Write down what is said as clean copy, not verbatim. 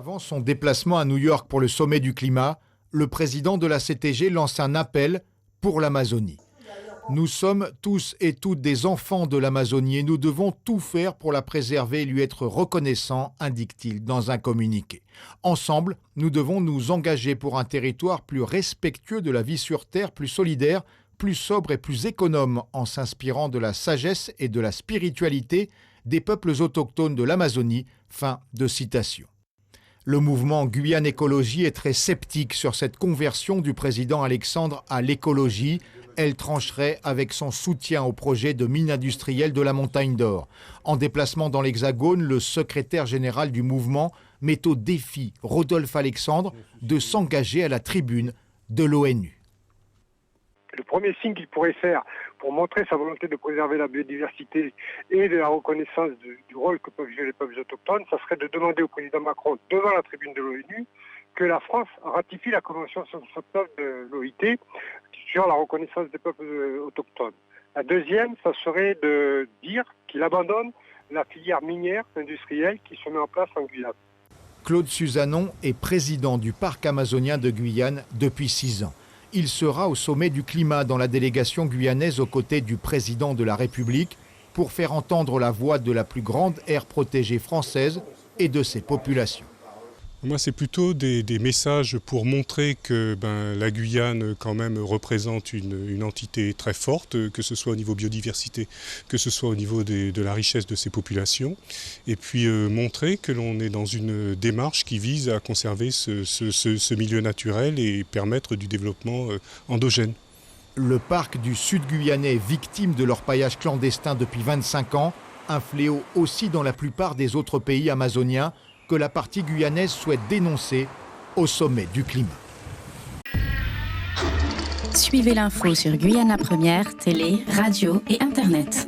Avant son déplacement à New York pour le sommet du climat, le président de la CTG lance un appel pour l'Amazonie. Nous sommes tous et toutes des enfants de l'Amazonie et nous devons tout faire pour la préserver et lui être reconnaissants, indique-t-il dans un communiqué. Ensemble, nous devons nous engager pour un territoire plus respectueux de la vie sur Terre, plus solidaire, plus sobre et plus économe en s'inspirant de la sagesse et de la spiritualité des peuples autochtones de l'Amazonie. Fin de citation. Le mouvement Guyane Écologie est très sceptique sur cette conversion du président Alexandre à l'écologie. Elle trancherait avec son soutien au projet de mine industrielle de la Montagne d'Or. En déplacement dans l'Hexagone, le secrétaire général du mouvement met au défi Rodolphe Alexandre de s'engager à la tribune de l'ONU. Le premier signe qu'il pourrait faire pour montrer sa volonté de préserver la biodiversité et de la reconnaissance du rôle que peuvent jouer les peuples autochtones, ça serait de demander au président Macron, devant la tribune de l'ONU, que la France ratifie la Convention 69 de l'OIT sur la reconnaissance des peuples autochtones. La deuxième, ça serait de dire qu'il abandonne la filière minière industrielle qui se met en place en Guyane. Claude Suzanon est président du parc amazonien de Guyane depuis 6 ans. Il sera au sommet du climat dans la délégation guyanaise aux côtés du président de la République pour faire entendre la voix de la plus grande aire protégée française et de ses populations. Moi, c'est plutôt des messages pour montrer que la Guyane, quand même, représente une entité très forte, que ce soit au niveau biodiversité, que ce soit au niveau de la richesse de ses populations. Et puis montrer que l'on est dans une démarche qui vise à conserver ce milieu naturel et permettre du développement endogène. Le parc du Sud Guyanais est victime de l'orpaillage clandestin depuis 25 ans, un fléau aussi dans la plupart des autres pays amazoniens, que la partie guyanaise souhaite dénoncer au sommet du climat. Suivez l'info sur Guyana Première, télé, radio et Internet.